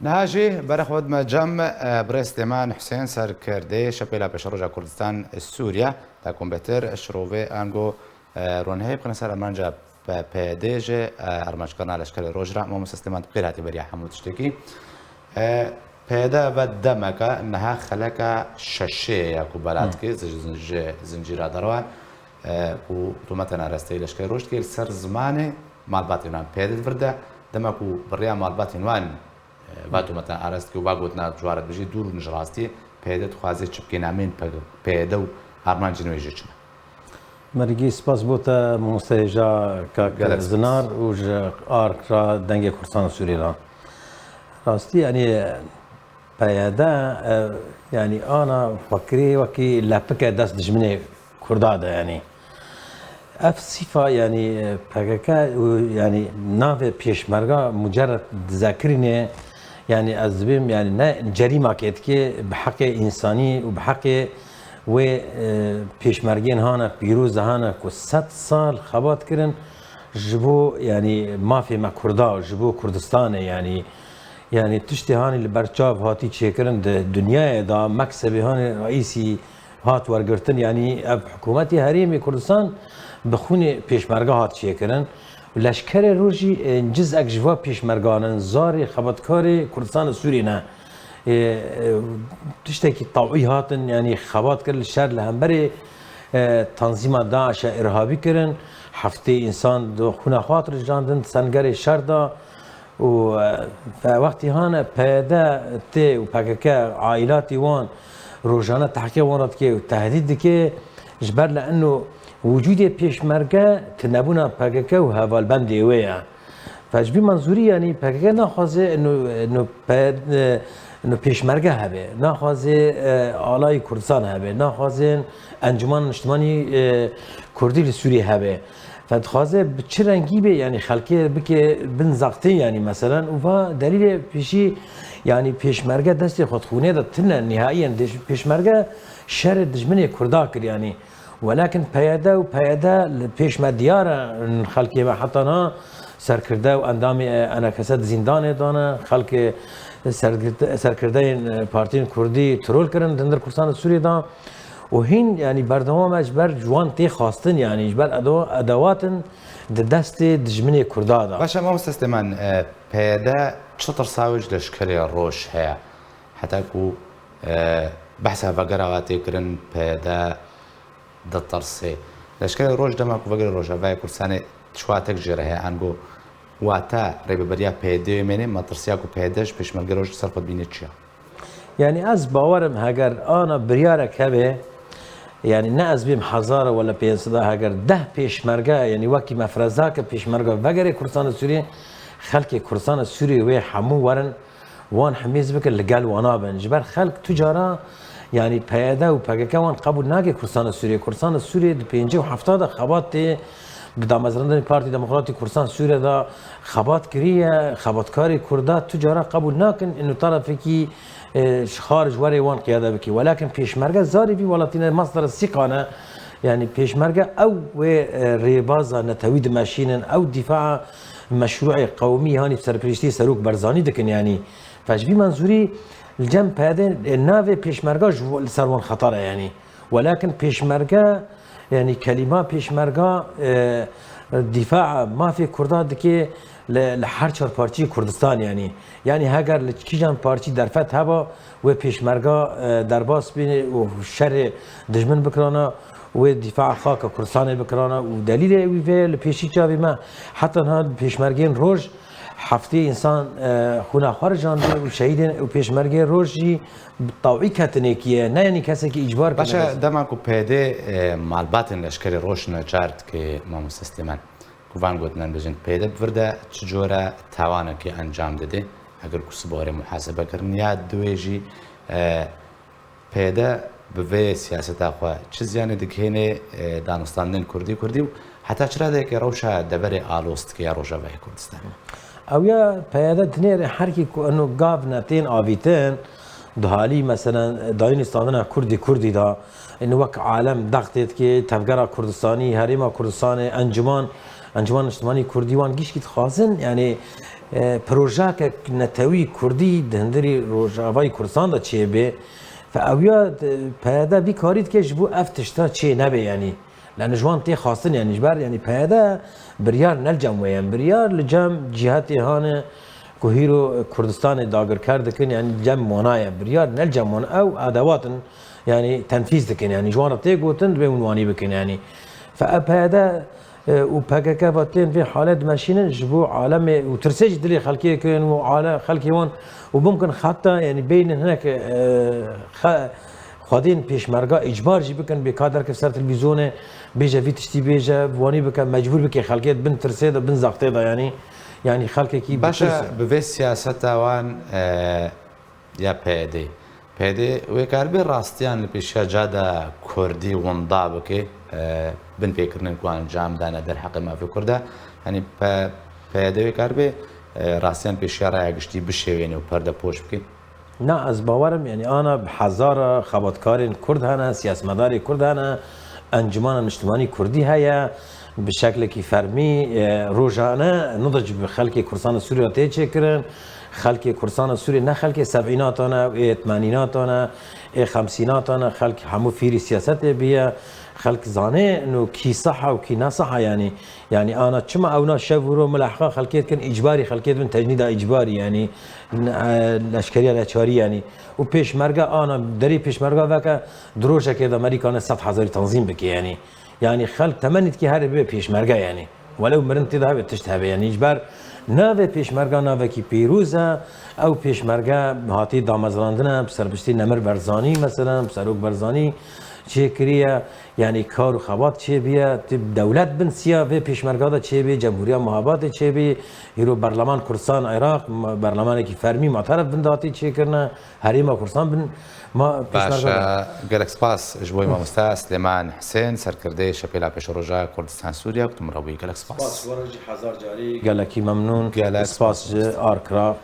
نهاجي برخود ما جم برستمان حسين سركردي شبيلا بشروجا كردستان سوريا تا كمبيوتر الشروفي انجو رونهي بقنا سر ارمانجا بيديج ارمانج كرنا لشكل روجرا مو مسستمان بقير هاتي بريا حمود تشتكي بيدا بدمكا انها خلقا ششي ياكو بلاتكي زنجيرا دروان و تو مثلا رستي لشكل روجتكي سر زماني مال باتينوان بيدا فردا دمكو بريا مال باتينوان باتو مثلا ارست و باگوتنا جوارت بجی دور نجراستی پیدا تو خوازه چپکی نامین پیدا و هرمان جنویجی چنه مرگی سپاس بوده مستجا که زنار و آرک را دنگ کردستان سوری را راستی یعنی پیدا یعنی آنا فکری وکی لپک دست دشمنی کرداده یعنی اف صفة يعني بقى يعني نافع بيشمرقة مجرد ذاكرني يعني أزبم يعني جريمة كي بحق إنساني وبحق و بيشمرقين هانا بيروز هانا كو 7 سال خبات كرن جبو يعني ما في ما كردا جبو كردستان يعني تشتي هاني البرچاف هاتي تشكرن الدنيا دا مكسب هاني رئيسي هات ورگرتن يعني اب حكومتي هريمي كردستان بخوني پیشمرگه هات چیکرن لشکر روجی جزء اجوا پیشمرگانن زاری خباتکاری کردستان سوری نه تشتكي طوعي هاتن يعني خبات كل الشهر لهمبري تنظيم داعش ارهابي كرن حفتي انسان دو خونا خاطر جاندن سنگري شردا و فوقتي هانا پیدا تي و پاكاكا عائلاتي وان روجانا تحكي وانت كي وتهديد كي جبر لانه وجود پیشمرگه تنبونا پاکه و هوالبندی ویا فجبی منظوری یعنی پاکه نخوازه انه پیشمرگه هبه نخوازه آلای کردستان هبه نخوازه انجمن اجتماعی کردی سوری هبه فدخوازه چه رنگی به یعنی خلقی بکه بنزاقتی یعنی مثلا و دلیل پیشی یعنی پیشمرگه دست خودخونه داد تنه نهاییاً پیشمرگه شر دشمنی کردا کر یعنی ولكن پیاده پیش ما دیار خلقی ما حتى سرکرده و اندامی انا کسد زندان دانه خلق سرکرده پارتین کردی ترول کردن در کردستان سوری دا و هین یعنی بردوام اجبر جوان تی خواستن یعنی اجبر ادوات دست دجمنی کردا دا باشه ما مستسلمان پیاده چطور ساوج لشکری روش هیا حتی کو بحثها فقراواتی کرن پیاده دترسي لشكل روج دما كو فقر روج هاي كرسانه شواتك جره انغو واتا ريب بريا بيدي مني ما ترسيا كو بيدش بيش ملقى روج صرفت بينتشيا يعني از باورم هاجر انا بريارك هبه يعني ناز بهم حزاره ولا بيصدا هاجر ده بيش مرقه يعني وكي مفرزاك بيش مرقه فقر كرسان السوري خلق كرسان السوري وي حمو ورن وان حميز بك اللي قال وانا بنجبر خلق تجاره يعني پیاده و پاکه وان قبول نگه کردستان سوریه د 57 خبات بدامزرندن پارتی دموکراتی کردستان سوریه دا خبات کریه خباتکاری کردا تجاره قبول نکن انه طرفی کی خارج وری وان قیاده بکی ولكن پیشمرگه زاری بی ولاتین مصدر الثقه يعني پیشمرگه او ریبازا نتوید ماشینن او دفاع مشروع قومی هانی سرپرستی سروک برزانی دکن يعني فاجبی منظوری الجنب هذا النافي بيشمرقة جو سروان خطرة يعني ولكن بيشمرقة يعني كلمة بيشمرقة الدفاع ما في كردات دكي لحرشر بارتي كردستان يعني هاجر لكيجان بارتي درفت هبا وبيشمرقة درباس بين وشر دجمن بكرانا ودفاع خاك كردستان بكرانا ودليل ويفي البيشي جابي ما حتى هاد بيشمرقين روج حفتي انسان خونا خارجان و شهيدين و پیشمرگه روجي بالطوعي كاتنيكيه نه يعني كسي كي اجبار باشا دماكو بيدي معلباتن لشكري روش نجارت كي ما مستسلمان كوفان قوتنا بجن بيدي بفرده تجورة تاوانا كي انجام ددي اگر كسبوري محاسبه كرن يا دويجي بيدي بفي سياسة اخوة چزياني دكهيني دانستاندن كردي و حتى چرا ده كي روشا دبري آلوست كي روشا في كردستان او يا پیاده تنیر حركي انه قاف ناتين آويتين دهالي مثلا داين استاندنا كردي دا انه وك عالم ضغطت كي تفقرا كردستاني هريما كردستاني انجمان اجتماعي كرديوان گیش کی خازن يعني پروژه نتوی کردی دهندری روجاوای کردستان دا چه به فاویا پیدا بی کارید که جبو افتشتا چه نبه یعنی لان جوان تی خاصن یعنی جبر یعنی پیدا بریار نلجم ویم بریار لجم جهتی هانه كهيرو كردستان داغر كردكن يعني جم منايا بريار نلجم او ادوات يعني تنفيذ دكن يعني جوانا تيغوتن بمنواني بكن يعني فاب هذا وباكا باتين في حالات ماشيين جبو عالم وترسج دلي خلقي كان وعالم خلقي وان وممكن حتى يعني بين هناك خادين بيشمرقا اجبار جي بكن بكادر كسر تلفزيون بيجا في تشتي بيجا واني بكن مجبور بكي خلقيت بن ترسيدا بن زاقتيدا يعني خلقي كي باشا بفي سياسة وان يا بيدي ويكاربي راستيان لبيشا جادا كردي ونضا بكي بن فكرن كوان جام دانا در حق ما في كردا يعني بيدي ويكاربي راستيان بيشا رايا قشتي بشيويني وبردا بوش بكي نا از باورم يعني انا بحزار خبطكارين كرد هنا سياسمداري كرد هنا انجمان اجتماعي كردي هيا بشكل كي فرمي روجانا نضج بخلق كردستان سوريا تيجكرن خلق كردستان سوريا نه خلق سبعينات انا ثمانينات انا خمسينات انا خلق همو فيري سياسات بيا خلق زانه انه كي صح وكي نا صح يعني انا كما اونا شافورو ملحقه خلقيت كان اجباري خلقيت من تجنيد اجباري يعني الاشكاليه الاشواري يعني وبيش مرقه انا دري بيش مرقه ذاك دروجه كده امريكا 100,000 تنظيم بك يعني خلق تمنيت كي هرب بيش مرقه يعني ولو مرنت ذهب تشتهب يعني اجبار ناوه پیش مرگا ناوه کی پیروزه او پیش مرگا هاتی دامزراندنه بسربشتی نمر برزانی مثلا بسروک برزانی چه کریه یعنی کار و خبات چه بیه دولت بن سیا و پیش مرگا دا چه بیه جمهوریت محابات چه بیه هیرو برلمان کردستان عراق برلمان کی فرمی معترف بن داتی چه کرنه حریم کردستان بن ما پیش مرگا گلک سپاس جبوی ما مستا سلیمان حسین سرکرده شپیلا پیش روژا کردستان سوریا کتم روی گلک سپاس ورجی هزار جاری گلکی ممنون سپاس آرکرا